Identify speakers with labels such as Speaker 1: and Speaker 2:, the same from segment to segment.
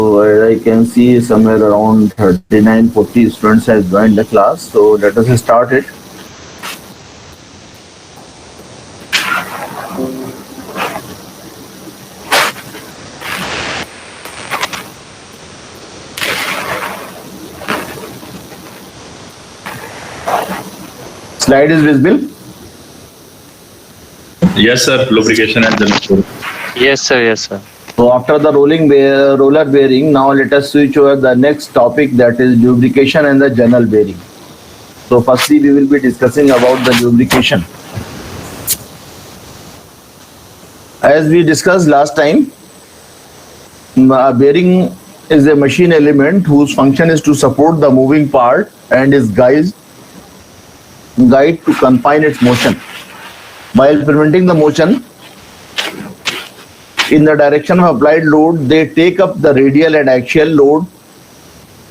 Speaker 1: So I can see somewhere around 39, 40 students have joined the class. So let us start it. Slide is visible.
Speaker 2: Yes, sir. Lubrication and general.
Speaker 3: Yes, sir. Yes, sir.
Speaker 1: So after the roller bearing, now let us switch over the next topic, that is lubrication and the journal bearing. So firstly, we will be discussing about the lubrication. As we discussed last time, a bearing is a machine element whose function is to support the moving part and is guide to confine its motion. While preventing the motion in the direction of applied load, they take up the radial and axial load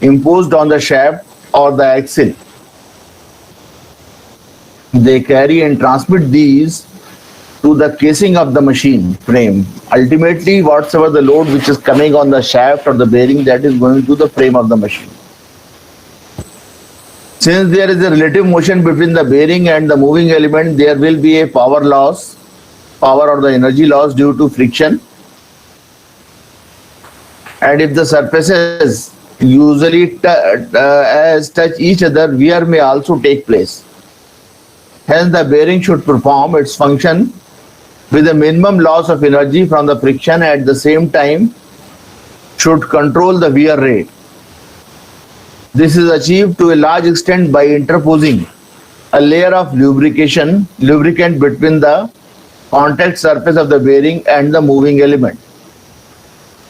Speaker 1: imposed on the shaft or the axle. They carry and transmit these to the casing of the machine frame. Ultimately, whatsoever the load which is coming on the shaft or the bearing, that is going to the frame of the machine. Since there is a relative motion between the bearing and the moving element, there will be a power or the energy loss due to friction. And if the surfaces usually as touch each other, wear may also take place. Hence, the bearing should perform its function with a minimum loss of energy from the friction, at the same time should control the wear rate. This is achieved to a large extent by interposing a layer of lubricant between the contact surface of the bearing and the moving element.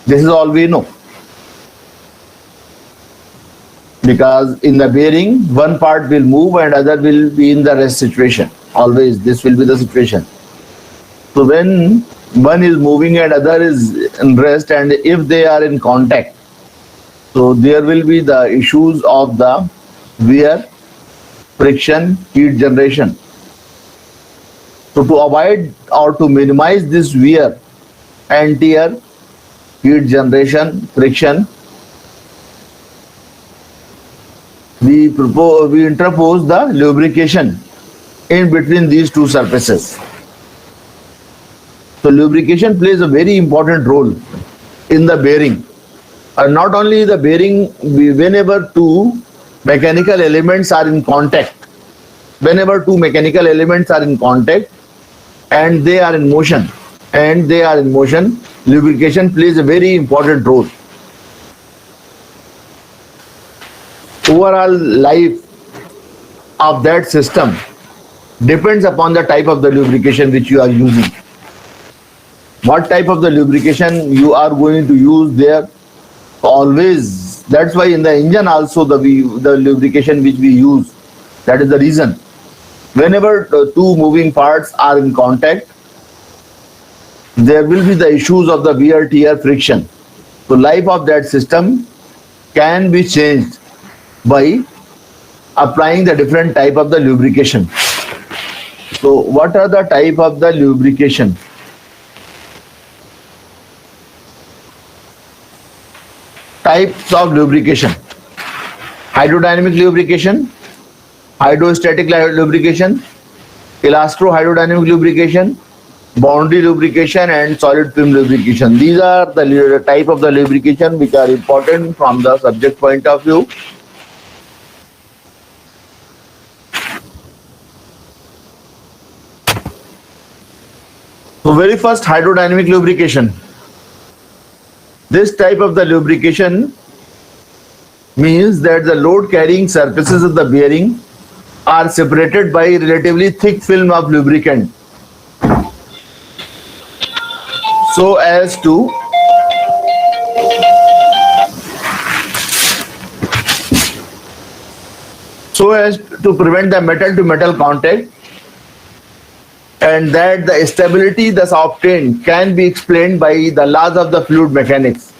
Speaker 1: This is all we know. Because in the bearing, one part will move and other will be in the rest situation. Always this will be the situation. So when one is moving and other is in rest, and if they are in contact, so there will be the issues of the wear, friction, heat generation. So to avoid or to minimize this wear and tear, heat generation, friction, we interpose the lubrication in between these two surfaces. So lubrication plays a very important role in the bearing. Not only the bearing, whenever two mechanical elements are in contact, and they are in motion, lubrication plays a very important role. Overall life of that system depends upon the type of the lubrication which you are using. What type of the lubrication you are going to use there, always. That's why in the engine also the lubrication which we use, that is the reason. Whenever the two moving parts are in contact, there will be the issues of the wear, tear, friction. So life of that system can be changed by applying the different type of the lubrication. So what are the type of the lubrication? Types of lubrication: hydrodynamic lubrication, hydrostatic lubrication, elastro-hydrodynamic lubrication, boundary lubrication, and solid film lubrication. These are the type of the lubrication which are important from the subject point of view. So very first, hydrodynamic lubrication. This type of the lubrication means that the load carrying surfaces of the bearing are separated by a relatively thick film of lubricant so as to prevent the metal to metal contact, and that the stability thus obtained can be explained by the laws of the fluid mechanics.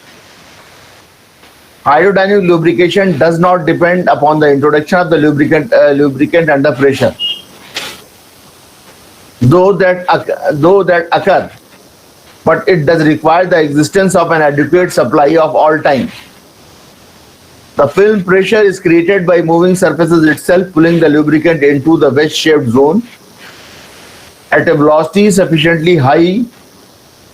Speaker 1: Hydrodynamic lubrication does not depend upon the introduction of the lubricant under pressure. Though that occur but it does require the existence of an adequate supply of all time. The film pressure is created by moving surfaces itself pulling the lubricant into the wedge-shaped zone at a velocity sufficiently high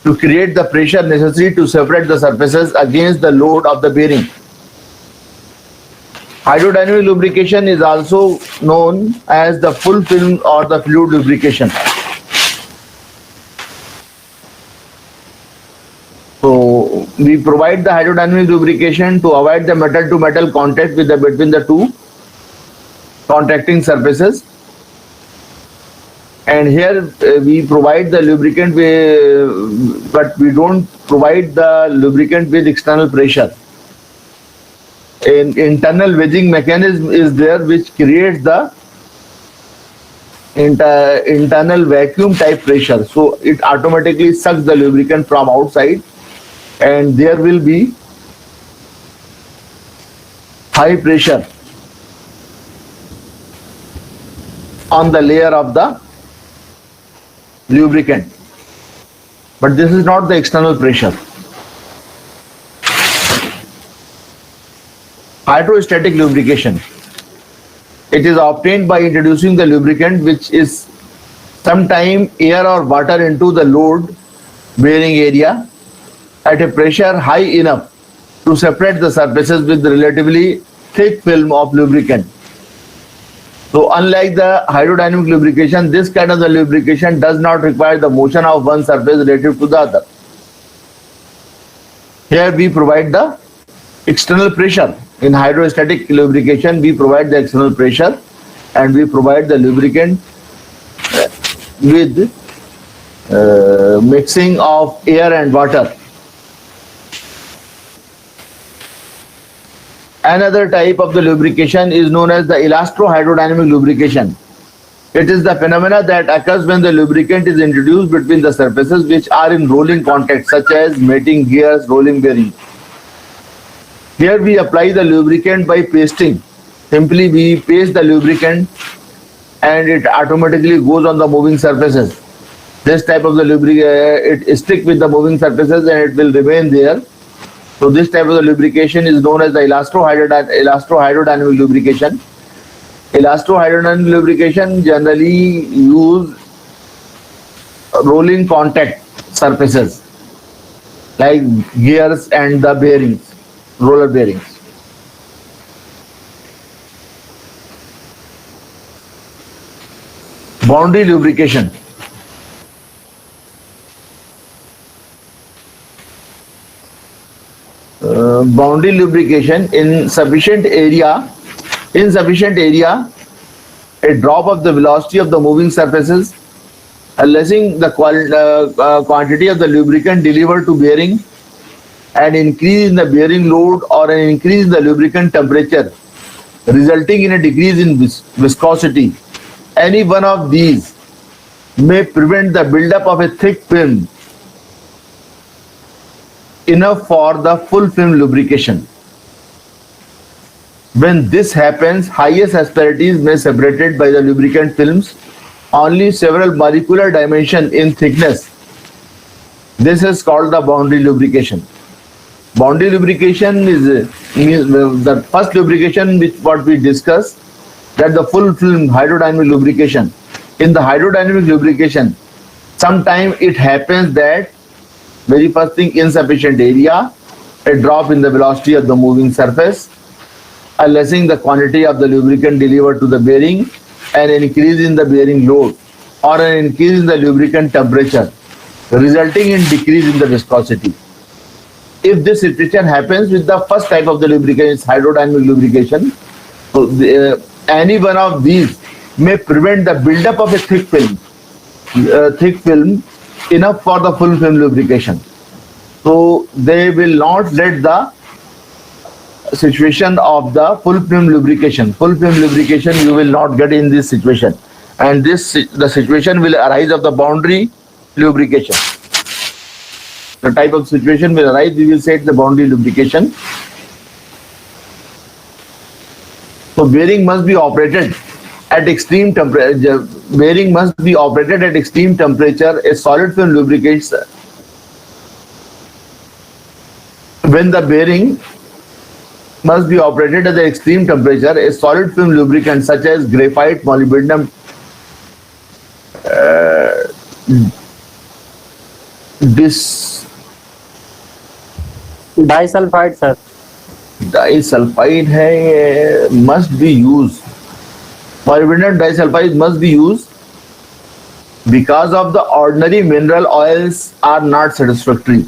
Speaker 1: to create the pressure necessary to separate the surfaces against the load of the bearing. Hydrodynamic lubrication is also known as the full film or the fluid lubrication. So we provide the hydrodynamic lubrication to avoid the metal-to-metal contact between the two contacting surfaces. And here we provide the lubricant, but we don't provide the lubricant with external pressure. An internal wedging mechanism is there which creates the internal vacuum type pressure. So it automatically sucks the lubricant from outside, and there will be high pressure on the layer of the lubricant. But this is not the external pressure. Hydrostatic lubrication. It is obtained by introducing the lubricant, which is sometime air or water, into the load bearing area at a pressure high enough to separate the surfaces with relatively thick film of lubricant. So unlike the hydrodynamic lubrication, this kind of the lubrication does not require the motion of one surface relative to the other. Here we provide the external pressure. In hydrostatic lubrication, we provide the external pressure and we provide the lubricant with mixing of air and water. Another type of the lubrication is known as the elastro-hydrodynamic lubrication. It is the phenomena that occurs when the lubricant is introduced between the surfaces which are in rolling contact, such as mating gears, rolling bearings. Here we apply the lubricant by pasting. Simply we paste the lubricant and it automatically goes on the moving surfaces. This type of the lubricant, it sticks with the moving surfaces and it will remain there. So this type of the lubrication is known as the elastro-hydrodynamic lubrication. Elastro-hydrodynamic lubrication generally use rolling contact surfaces like gears and the bearings, roller bearings. Boundary lubrication. Boundary lubrication in sufficient area, a drop of the velocity of the moving surfaces, lessen the quantity of the lubricant delivered to bearing, an increase in the bearing load or an increase in the lubricant temperature, resulting in a decrease in viscosity. Any one of these may prevent the buildup of a thick film enough for the full film lubrication. When this happens, highest asperities may be separated by the lubricant films only several molecular dimensions in thickness. This is called the boundary lubrication. Boundary lubrication is the first lubrication which what we discussed, that the full film hydrodynamic lubrication. In the hydrodynamic lubrication, sometimes it happens that very first thing, insufficient area, a drop in the velocity of the moving surface, a lessening the quantity of the lubricant delivered to the bearing, and an increase in the bearing load or an increase in the lubricant temperature, resulting in decrease in the viscosity. If this situation happens with the first type of the lubrication, is hydrodynamic lubrication, so any one of these may prevent the buildup of a thick film enough for the full film lubrication. So they will not let the situation of the full film lubrication. Full film lubrication you will not get in this situation, and the situation will arise of the boundary lubrication. The type of situation will arise, we will say the boundary lubrication. So bearing must be operated at extreme temperature. Bearing must be operated at extreme temperature. A solid film lubricates when the bearing must be operated at the extreme temperature, a solid film lubricant such as graphite, molybdenum, dis
Speaker 3: disulphide sir.
Speaker 1: disulfide hai, must be used. Molybdenum disulfide must be used because of the ordinary mineral oils are not satisfactory.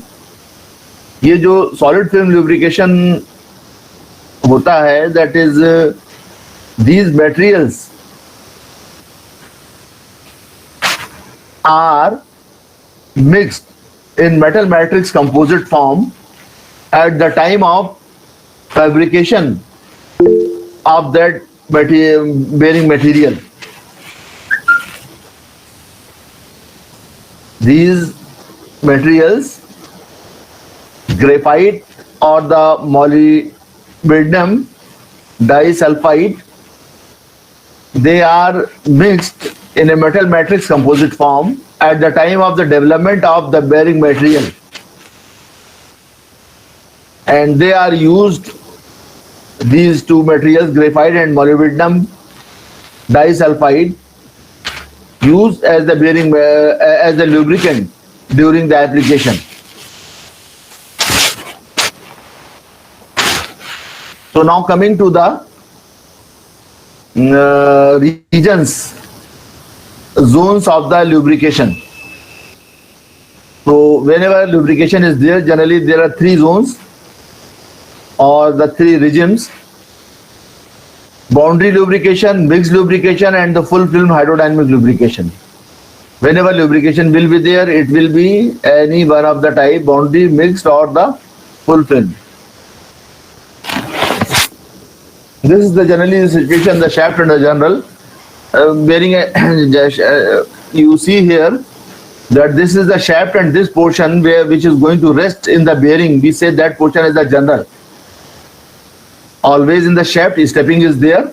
Speaker 1: ये जो solid film lubrication होता है, that is these materials are mixed in metal matrix composite form at the time of fabrication of that bearing material. These materials, graphite or the molybdenum disulfide, they are mixed in a metal matrix composite form at the time of the development of the bearing material, and they are used, these two materials, graphite and molybdenum disulfide, used as the bearing as the lubricant during the application. So now coming to the regions, zones of the lubrication. So whenever lubrication is there, generally there are three zones or the three regimes: boundary lubrication, mixed lubrication, and the full film hydrodynamic lubrication. Whenever lubrication will be there, it will be any one of the type: boundary, mixed, or the full film. This is the generally the situation, the shaft and the general bearing. You see here that this is the shaft, and this portion which is going to rest in the bearing, we say that portion is the general. Always in the shaft, stepping is there,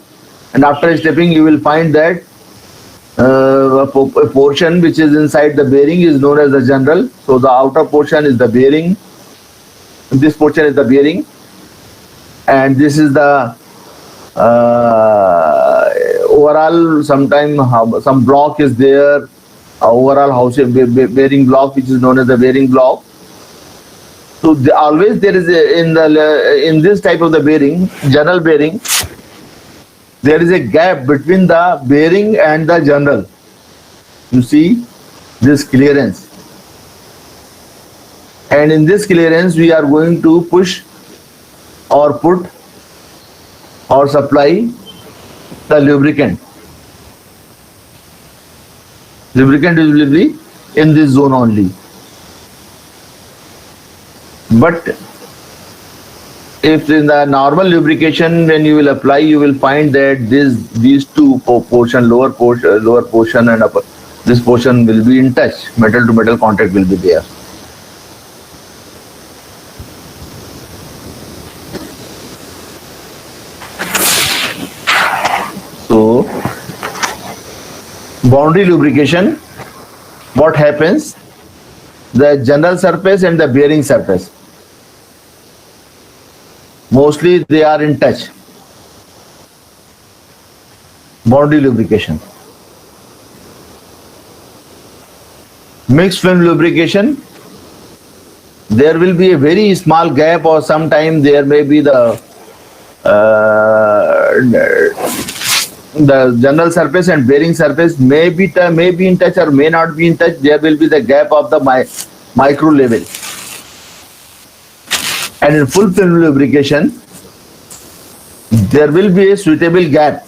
Speaker 1: and after stepping you will find that a portion which is inside the bearing is known as the general. So the outer portion is the bearing, this portion is the bearing, and this is the overall, sometime some block is there, overall house bearing block which is known as the bearing block. So always there is in this type of the bearing, general bearing, there is a gap between the bearing and the general. You see this clearance, and in this clearance we are going to push or put or supply the lubricant. Lubricant will be in this zone only. But if in the normal lubrication, when you will apply, you will find that these two portion, lower portion and upper, this portion will be in touch. Metal to metal contact will be there. So boundary lubrication, what happens? The general surface and the bearing surface, mostly they are in touch. Boundary lubrication. Mixed film lubrication, there will be a very small gap, or sometime there may be the general surface and bearing surface may be in touch or may not be in touch. There will be the gap of the micro level. And in full film lubrication, there will be a suitable gap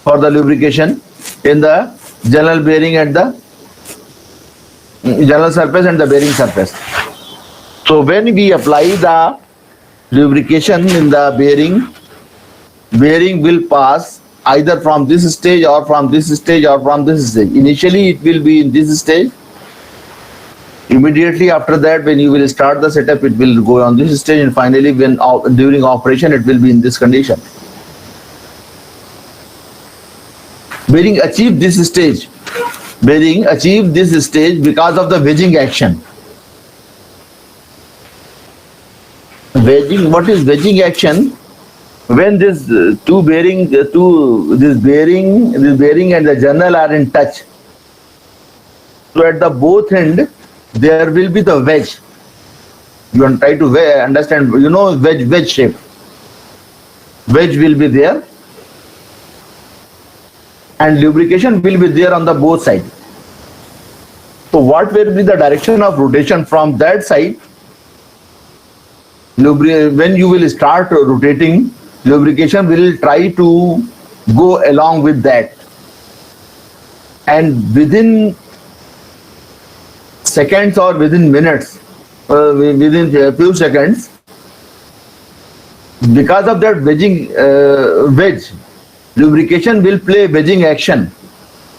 Speaker 1: for the lubrication in the general bearing and the general surface and the bearing surface. So when we apply the lubrication in the bearing will pass either from this stage or from this stage or from this stage. Initially it will be in this stage. Immediately after that, when you will start the setup, it will go on this stage, and finally when during operation it will be in this condition. Bearing achieve this stage. Bearing achieve this stage because of the wedging action. Wedging. What is wedging action? When this this bearing and the journal are in touch. So at the both end, there will be the wedge. You want try to understand, you know, wedge shape. Wedge will be there, and lubrication will be there on the both sides. So what will be the direction of rotation from that side? When you will start rotating, lubrication will try to go along with that, and within seconds or within minutes, within a few seconds, because of that wedge, lubrication will play wedging action,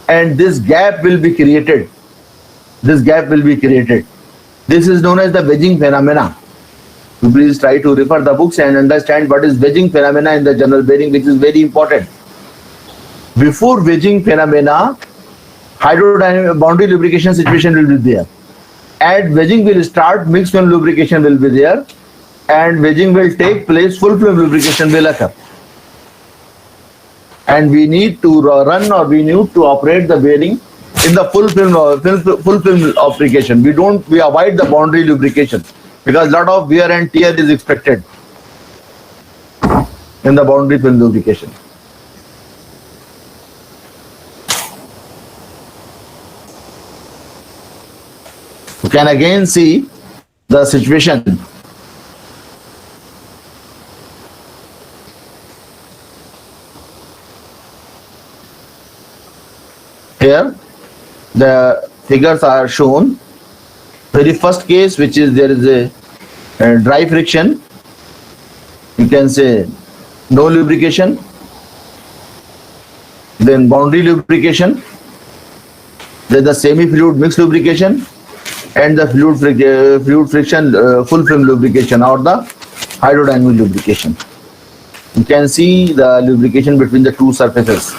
Speaker 1: and this gap will be created. This is known as the wedging phenomena. So please try to refer the books and understand what is wedging phenomena in the general bearing, which is very important. Before wedging phenomena, hydrodynamic boundary lubrication situation will be there. At wedging will start, mixed film lubrication will be there, and wedging will take place, full film lubrication will occur. And we need to run, or we need to operate the bearing in the full film application. We avoid the boundary lubrication, because lot of wear and tear is expected in the boundary film lubrication. You can again see the situation. Here the figures are shown. Very first case, which is there is a dry friction, you can say no lubrication. Then boundary lubrication, then the semi-fluid mixed lubrication, and the fluid friction full film lubrication, or the hydrodynamic lubrication. You can see the lubrication between the two surfaces.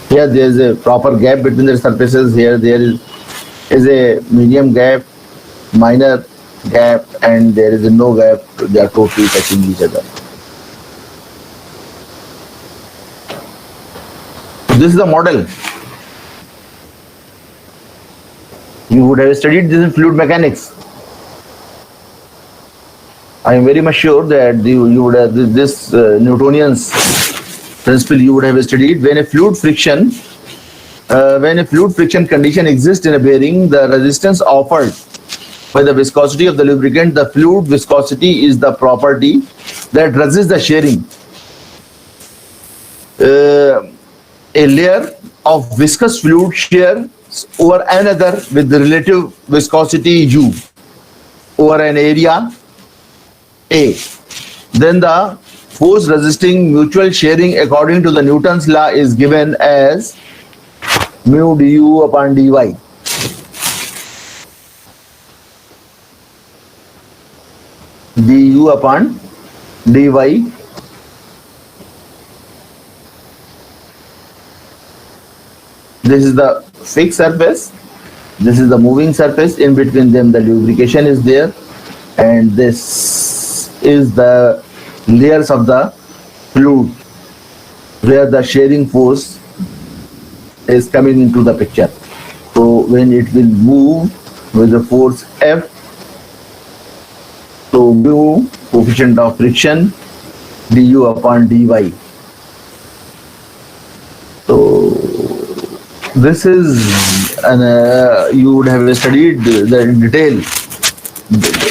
Speaker 1: Here there is a proper gap between the surfaces. Here there is a medium gap, minor gap, and there is a no gap. They are totally touching each other. So this is the model. You would have studied this in fluid mechanics. I am very much sure that you would have this Newtonian's principle you would have studied. When a fluid friction condition exists in a bearing, the resistance offered by the viscosity of the lubricant, the fluid viscosity is the property that resists the shearing. A layer of viscous fluid shear over another with the relative viscosity U over an area A. Then the force resisting mutual shearing according to the Newton's law is given as mu du upon dy. Du upon dy. This is the fixed surface, this is the moving surface. In between them the lubrication is there, and this is the layers of the fluid where the shearing force is coming into the picture. So when it will move with the force F, so mu coefficient of friction du upon dy. So this is you would have studied in detail.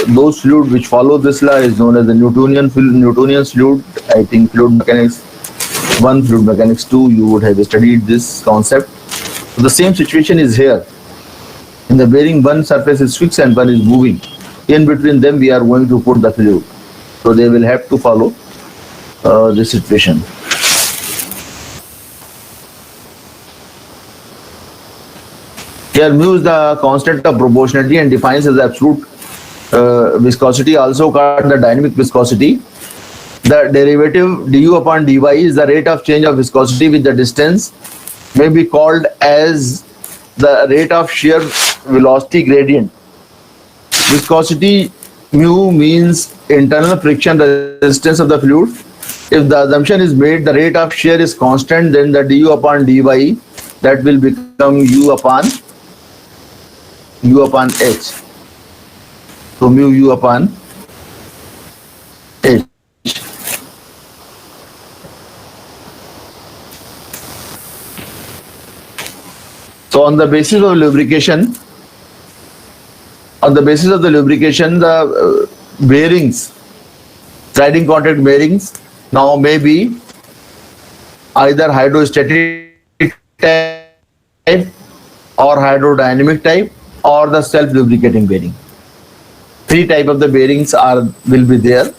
Speaker 1: Those fluid which follow this law is known as the Newtonian's fluid. I think fluid mechanics 1, fluid mechanics 2, you would have studied this concept. So the same situation is here. In the bearing, one surface is fixed and one is moving. In between them we are going to put the fluid. So they will have to follow this situation. Here mu is the constant of proportionality and defines as absolute viscosity, also called the dynamic viscosity. The derivative du upon dy is the rate of change of viscosity with the distance, may be called as the rate of shear velocity gradient. Viscosity mu means internal friction resistance of the fluid. If the assumption is made the rate of shear is constant, then the du upon dy, that will become u upon h. So mu u upon h. So on the basis of lubrication, the bearings, sliding contact bearings now may be either hydrostatic type or hydrodynamic type or the self-lubricating bearing. Three type of the bearings will be there.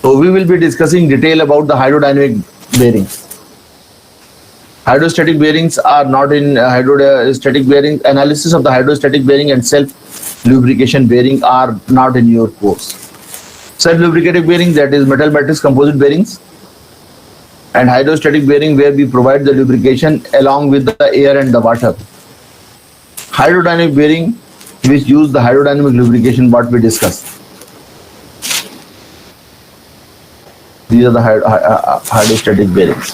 Speaker 1: So we will be discussing detail about the hydrodynamic bearings. Hydrostatic bearings are not in hydrostatic bearing. Analysis of the hydrostatic bearing and self-lubrication bearing are not in your course. Self-lubricating bearing, that is metal matrix composite bearings, and hydrostatic bearing where we provide the lubrication along with the air and the water. Hydrodynamic bearing which use the hydrodynamic lubrication, what we discussed. These are the hydrostatic bearings.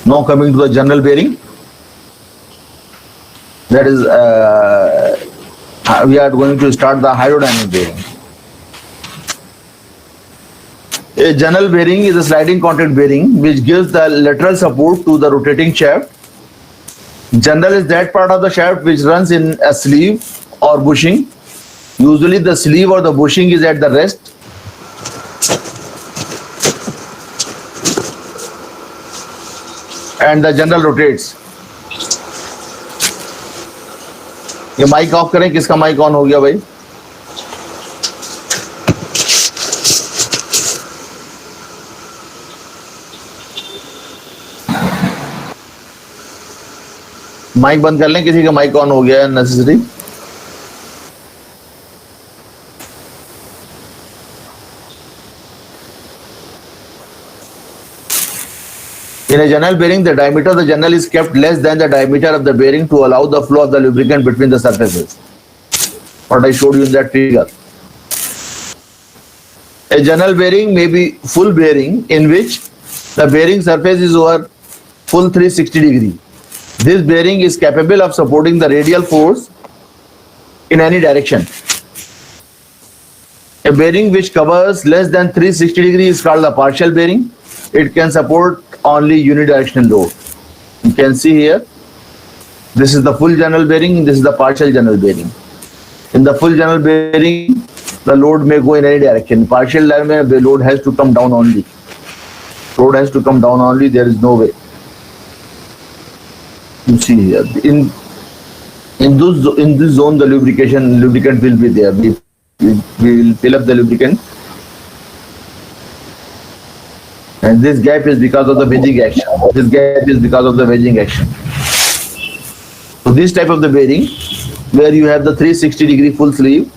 Speaker 1: Now coming to the general bearing, that is we are going to start the hydrodynamic bearing. A general bearing is a sliding contact bearing which gives the lateral support to the rotating shaft. General is that part of the shaft which runs in a sleeve or bushing. Usually the sleeve or the bushing is at the rest. And the general rotates. ये mic off करें, किसका mic on हो गया भाई? Mic बंद कर लें, किसी का माइक ऑन हो गया है necessary. In a general bearing, the diameter of the general is kept less than the diameter of the bearing to allow the flow of the lubricant between the surfaces. What I showed you in that figure. A general bearing may be full bearing in which the bearing surface is over full 360 degree. This bearing is capable of supporting the radial force in any direction. A bearing which covers less than 360 degree is called the partial bearing. It can support only unidirectional load. You can see here, this is the full general bearing, this is the partial general bearing. In the full general bearing, the load may go in any direction. Partial bearing, the load has to come down only. Load has to come down only, there is no way. You see here, in this zone, the lubricant will be there. We will fill up the lubricant. And this gap is because of the wedging action. This gap is because of the wedging action. So this type of the bearing, where you have the 360 degree full sleeve,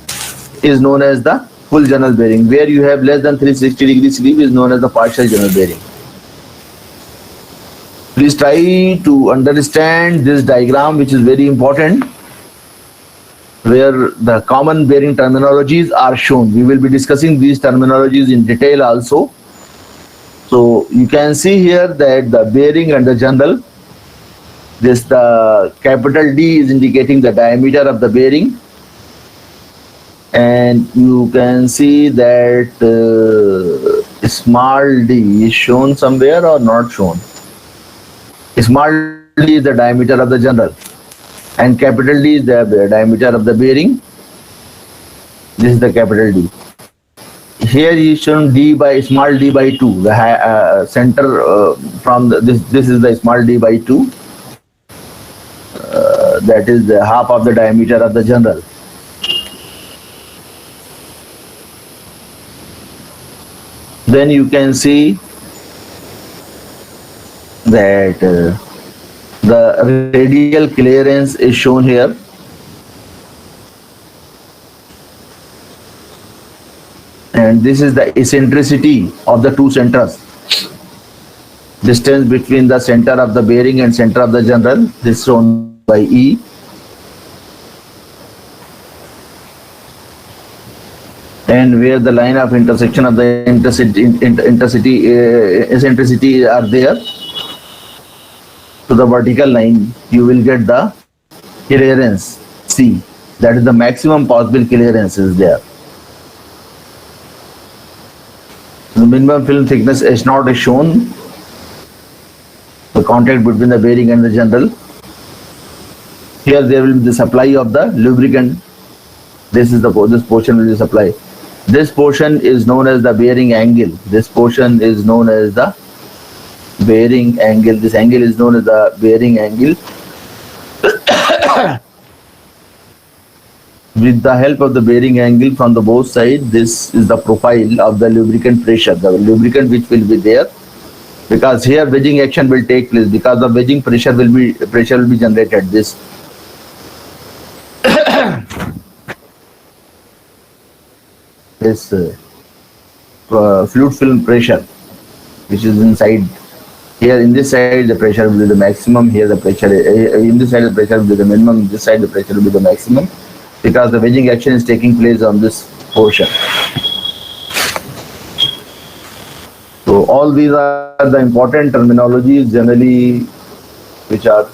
Speaker 1: is known as the full general bearing. Where you have less than 360 degree sleeve is known as the partial general bearing. Please try to understand this diagram, which is very important, where the common bearing terminologies are shown. We will be discussing these terminologies in detail also. So you can see here that the bearing and the general, the capital D is indicating the diameter of the bearing, and you can see that small d is shown somewhere or not shown. Small d is the diameter of the general, and capital D is the diameter of the bearing. This is the capital D. Here is shown d by small d by 2. The center from this is the small d by 2. That is the half of the diameter of the general. Then you can see that The radial clearance is shown here. And this is the eccentricity of the two centers. Distance between the center of the bearing and center of the general. This is shown by E. And where the line of intersection of the eccentricity are there, to the vertical line, you will get the clearance C. That is the maximum possible clearance is there. The minimum film thickness H0 is shown. The contact between the bearing and the general. Here there will be the supply of the lubricant. This portion will be supply. This portion is known as the bearing angle. This portion is known as the bearing angle. This angle is known as the bearing angle. With the help of the bearing angle from the both sides, this is the profile of the lubricant pressure. The lubricant which will be there, because here wedging action will take place, because the wedging pressure will be generated. This fluid film pressure, which is inside. Here in this side the pressure will be the maximum. Here the pressure in this side the pressure will be the minimum. This side the pressure will be the maximum, because the wedging action is taking place on this portion. So all these are the important terminologies generally which are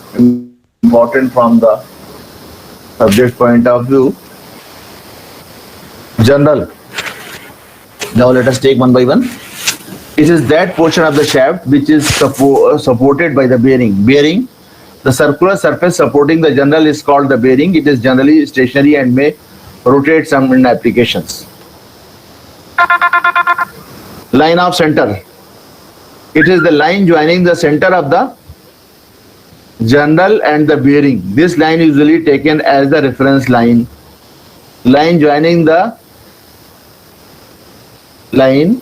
Speaker 1: important from the subject point of view. General. Now let us take one by one. It is that portion of the shaft which is supported by the bearing. Bearing, the circular surface supporting the general is called the bearing. It is generally stationary and may rotate some in applications. Line of center. It is the line joining the center of the general and the bearing. This line is usually taken as the reference line. Line joining the line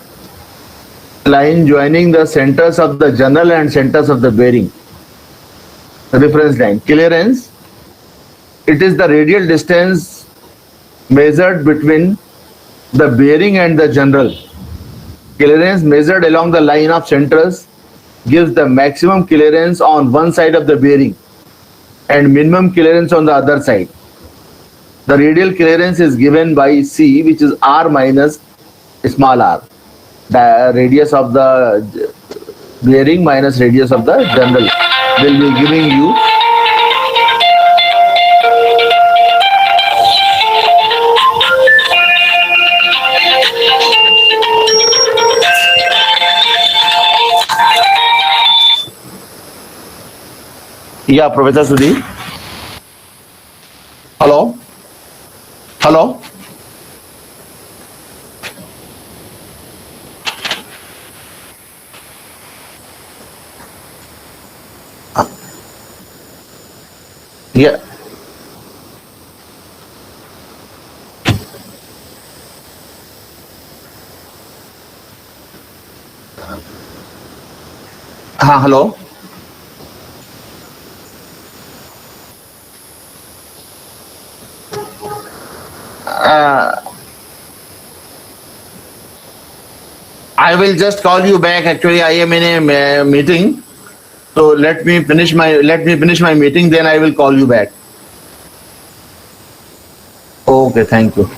Speaker 1: joining the centers of the general and centers of the bearing. Reference line. Clearance. It is the radial distance measured between the bearing and the general. Clearance measured along the line of centers gives the maximum clearance on one side of the bearing and minimum clearance on the other side. The radial clearance is given by C, which is R minus small r. The radius of the bearing minus radius of the general will be giving you Yeah, Professor Sudhi. Hello? Hello? Yeah. Hello? I will just call you back. Actually, I am in a meeting. So let me finish my meeting, then I will call you back. Okay, thank you.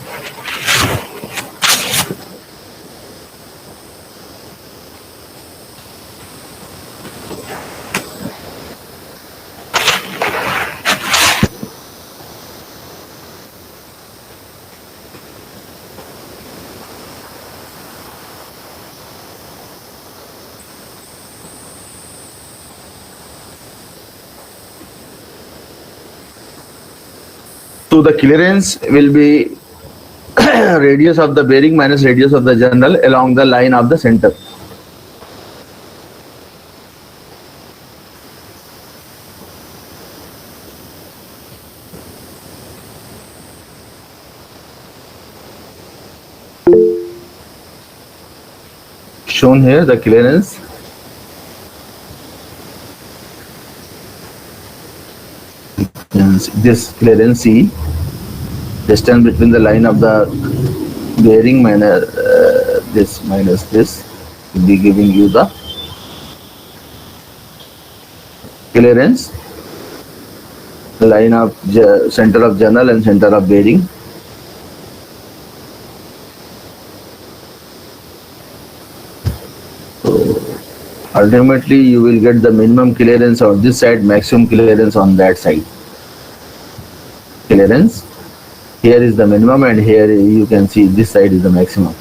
Speaker 1: So the clearance will be radius of the bearing minus radius of the general along the line of the center. Shown here the clearance. this clearance C, distance between the line of the bearing minus this minus this will be giving you the clearance, line of center of journal and center of bearing. Ultimately, you will get the minimum clearance on this side, maximum clearance on that side. Clearance. Here is the minimum, and here you can see this side is the maximum.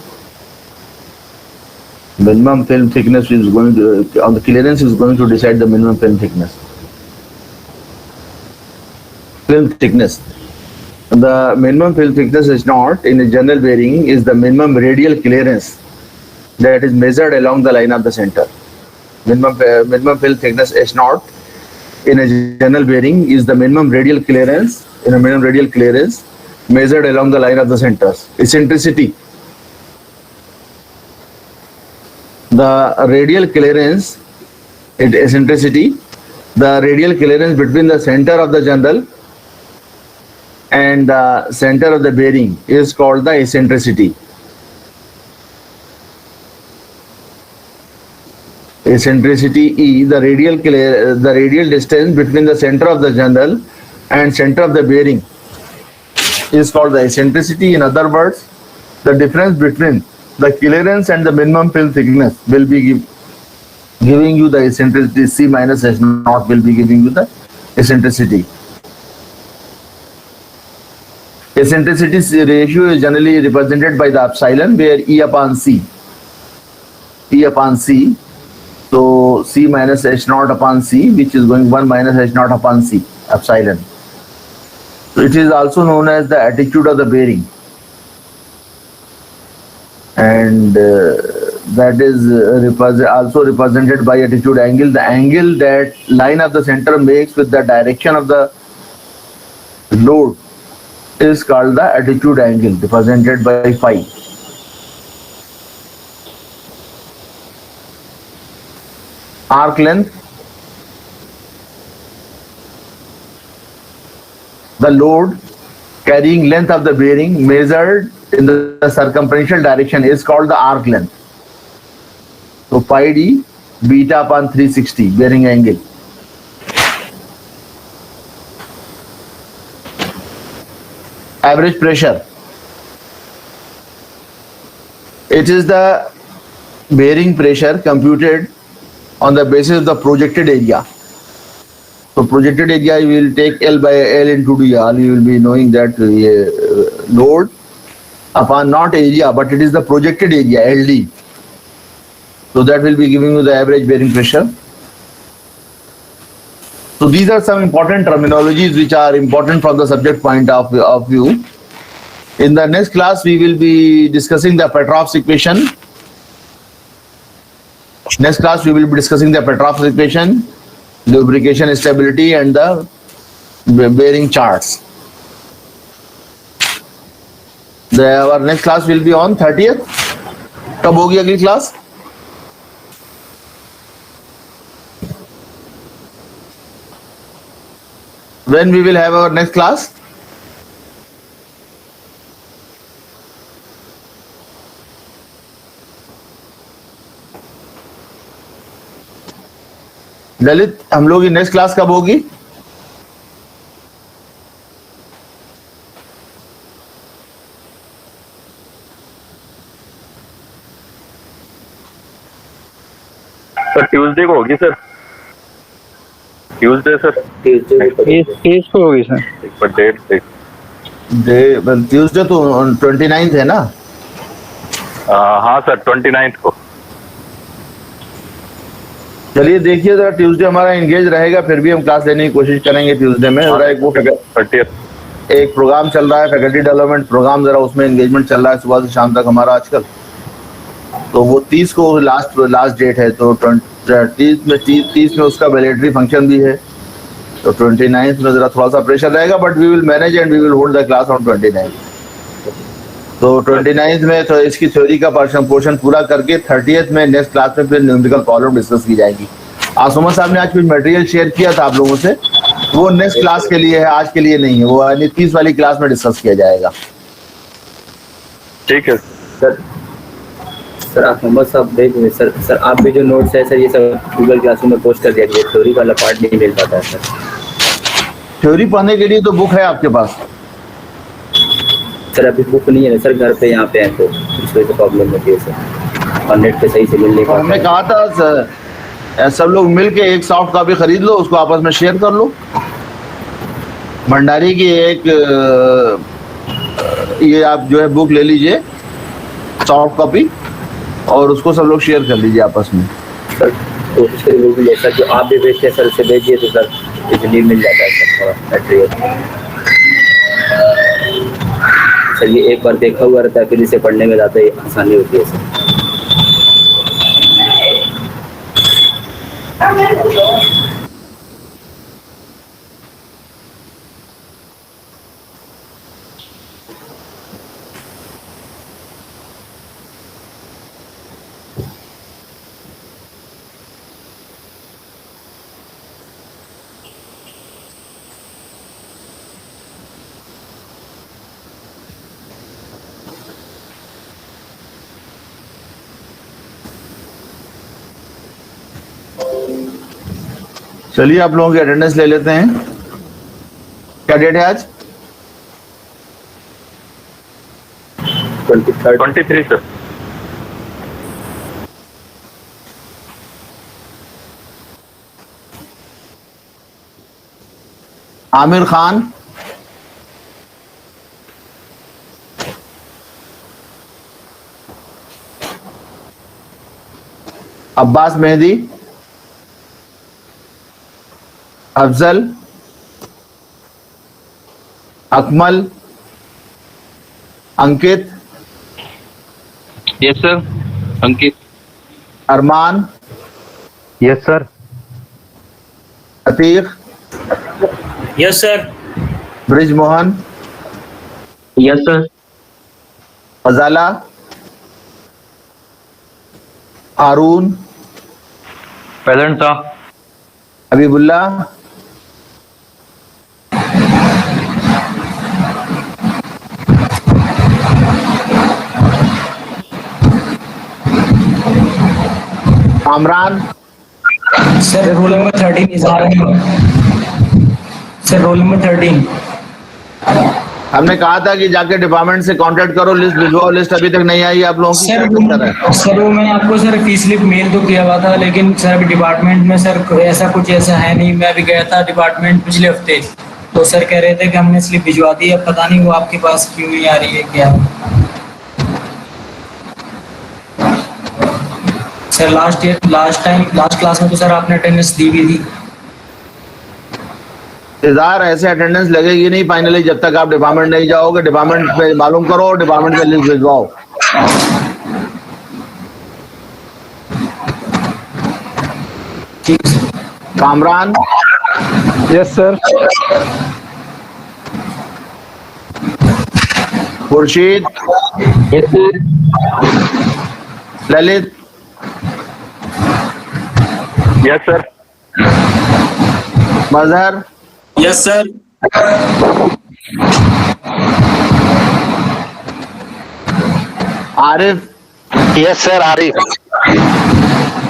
Speaker 1: Minimum film thickness is going to, on the clearance is going to decide the minimum film thickness. Film thickness. The minimum film thickness is not, in a general bearing, is the minimum radial clearance that is measured along the line of the center. Minimum film thickness S naught in a general bearing is the minimum radial clearance, measured along the line of the centers. Eccentricity. The radial clearance, eccentricity, the radial clearance between the center of the journal and the center of the bearing is called the eccentricity. Eccentricity E, the radial distance between the center of the journal and center of the bearing is called the eccentricity. In other words, the difference between the clearance and the minimum film thickness will be giving you the eccentricity. C minus S naught will be giving you the eccentricity. Eccentricity ratio is generally represented by the epsilon, where E upon C. So C minus H naught upon C, which is going 1 minus H naught upon C, epsilon. So it is also known as the attitude of the bearing. And that is also represented by attitude angle. The angle that line of the center makes with the direction of the load is called the attitude angle, represented by phi. Arc length, the load carrying length of the bearing measured in the circumferential direction is called the arc length. So pi d beta upon 360 bearing angle. Average pressure. It is the bearing pressure computed on the basis of the projected area. So projected area, you will take L by L into dr. You will be knowing that load upon not area, but it is the projected area, LD. So that will be giving you the average bearing pressure. So these are some important terminologies which are important from the subject point of view. In the next class, we will be discussing the Petrov's equation. Next class, we will be discussing the Petrov's equation, lubrication stability, and the bearing charts. Our next class will be on 30th. कब होगी अगली class? When we will have our next class? Lalit, हम लोग की next class कब होगी?
Speaker 2: Sir Tuesday को होगी सर। Tuesday sir.
Speaker 3: इस को होगी सर।
Speaker 2: एक बार डेट
Speaker 1: ट्यूसडे तो 29 है ना?
Speaker 2: हाँ सर 29 को।
Speaker 1: चलिए देखिए जरा, ट्यूसडे हमारा एंगेज रहेगा, फिर भी हम क्लास लेने की कोशिश करेंगे ट्यूसडे में। जरा एक वो
Speaker 2: 30th
Speaker 1: एक प्रोग्राम चल रहा है, फैकल्टी डेवलपमेंट प्रोग्राम, जरा उसमें एंगेजमेंट चल रहा है सुबह से शाम तक हमारा आजकल। तो वो 30 को लास्ट डेट है, तो 30 में उसका वैलिडिटी फंक्शन भी है, तो 29 में जरा थोड़ा सा प्रेशर रहेगा, but we will manage and we will hold the class on 29। तो 29 में तो इसकी थ्योरी का पोर्शन पूरा करके 30th में नेक्स्ट क्लास में फिर न्यूमेरिकल प्रॉब्लम डिस्कस की जाएगी। आसुमा साहब ने आज कुछ मटेरियल शेयर किया था आप लोगों से, वो नेक्स्ट क्लास के लिए है, आज के लिए नहीं है। वो 30 वाली क्लास में डिस्कस किया जाएगा।
Speaker 2: ठीक है
Speaker 4: सर आप मोहम्मद साहब देख रहे सर। सर आप भी जो नोट्स है सर ये सब गूगल क्लासरूम में पोस्ट कर दिया गया, थ्योरी वाला पार्ट नहीं मिल पाता है सर।
Speaker 1: थ्योरी पढ़ने के लिए तो बुक है आपके पास।
Speaker 4: सर अभी बुक नहीं है ना सर, घर पे यहाँ पे है तो इस वजह से प्रॉब्लम होती है सर, और नेट पे सही से मिल नहीं
Speaker 1: तो हमने
Speaker 4: पाता।
Speaker 1: कहा था सब लोग मिलके एक सॉफ्ट कॉपी खरीद लो, उसको आपस में शेयर कर लो। भंडारी की एक ये आप जो है बुक ले लीजिए सॉफ्ट कॉपी, और उसको सब लोग शेयर कर लीजिए आपस में।
Speaker 4: सर कोशिश करिए वो भी ले सर, जो आप भी भेजते हैं सर उसे भेजिए तो सर इजीली मिल जाता है सर थोड़ा मटेरियल। सर ये एक बार देखा हुआ रहता है, फिर इसे पढ़ने में ज़्यादा आसानी होती है सर।
Speaker 1: चलिए आप लोगों की अटेंडेंस ले लेते हैं। क्या डेट है आज?
Speaker 2: 23 सर।
Speaker 1: Aamir Khan, Abbas Mehdi, Afzal, Akmal, Ankit,
Speaker 3: yes sir. Ankit.
Speaker 1: Arman,
Speaker 3: yes sir.
Speaker 1: Atiq,
Speaker 5: yes sir.
Speaker 1: Brijmohan,
Speaker 3: yes sir.
Speaker 1: Fazala, Haroon,
Speaker 3: present था।
Speaker 1: Habibullah, Kamran,
Speaker 5: sir roll number 13 Izhar sir roll number 13।
Speaker 1: हमने कहा था कि जाके डिपार्टमेंट से कांटेक्ट करो, लिस्ट भिजवाओ। लिस्ट अभी तक नहीं आई आप लोगों की, क्या चक्कर है?
Speaker 5: सर वो मैंने आपको सर फी स्लिप मेल तो किया हुआ था, लेकिन सर अभी डिपार्टमेंट में सर ऐसा कुछ ऐसा है नहीं। मैं अभी गया था डिपार्टमेंट पिछले हफ्ते, तो सर कह रहे थे कि हमने स्लिप भिजवा दी, अब पता नहीं वो आपके पास क्यों नहीं आ रही है क्या। सर लास्ट क्लास में तो सर आपने अटेंडेंस दी भी थी।
Speaker 1: इंतजार ऐसे अटेंडेंस लगेगी नहीं फाइनली जब तक आप डिपार्टमेंट नहीं जाओगे। डिपार्टमेंट पे मालूम करो, डिपार्टमेंट से लिस्ट भिजवाओ।
Speaker 5: ठीक है।
Speaker 1: Kamran,
Speaker 3: yes sir.
Speaker 1: Khurshid,
Speaker 3: yes sir.
Speaker 1: Lalit,
Speaker 2: yes sir.
Speaker 1: Mazhar,
Speaker 5: yes sir.
Speaker 1: Arif,
Speaker 3: yes sir. Arif.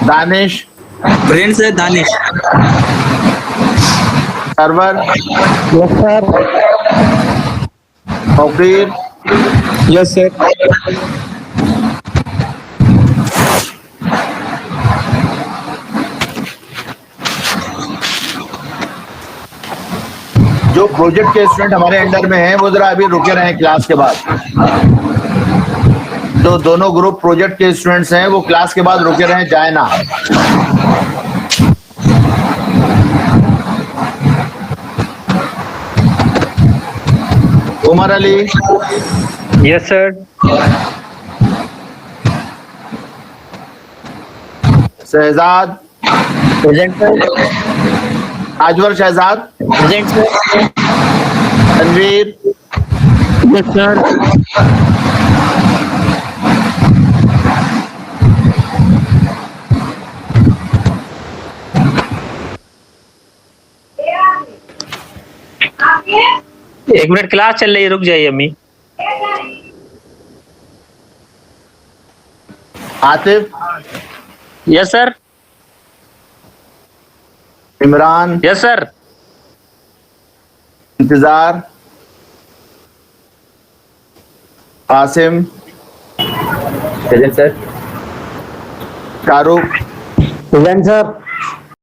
Speaker 1: Danish,
Speaker 5: present sir. Danish.
Speaker 1: Sarwar,
Speaker 3: yes sir.
Speaker 1: Faqir,
Speaker 3: yes sir.
Speaker 1: जो प्रोजेक्ट के स्टूडेंट हमारे अंडर में हैं वो जरा अभी रुके रहे क्लास के बाद। जो दोनों ग्रुप प्रोजेक्ट के स्टूडेंट्स हैं वो क्लास के बाद रुके रहे, जाए ना। Umar Ali,
Speaker 3: yes sir.
Speaker 1: Shahzad,
Speaker 3: present sir.
Speaker 1: आजवर Shahzad,
Speaker 3: present sir.
Speaker 1: Tanveer,
Speaker 3: yes sir. एक मिनट, क्लास चल रही है, रुक जाइए अम्मी।
Speaker 1: Atif,
Speaker 3: yes sir.
Speaker 1: Imran,
Speaker 3: yes sir.
Speaker 1: Intezar, Qasim,
Speaker 4: present sir.
Speaker 1: Shahrukh,
Speaker 3: present sir.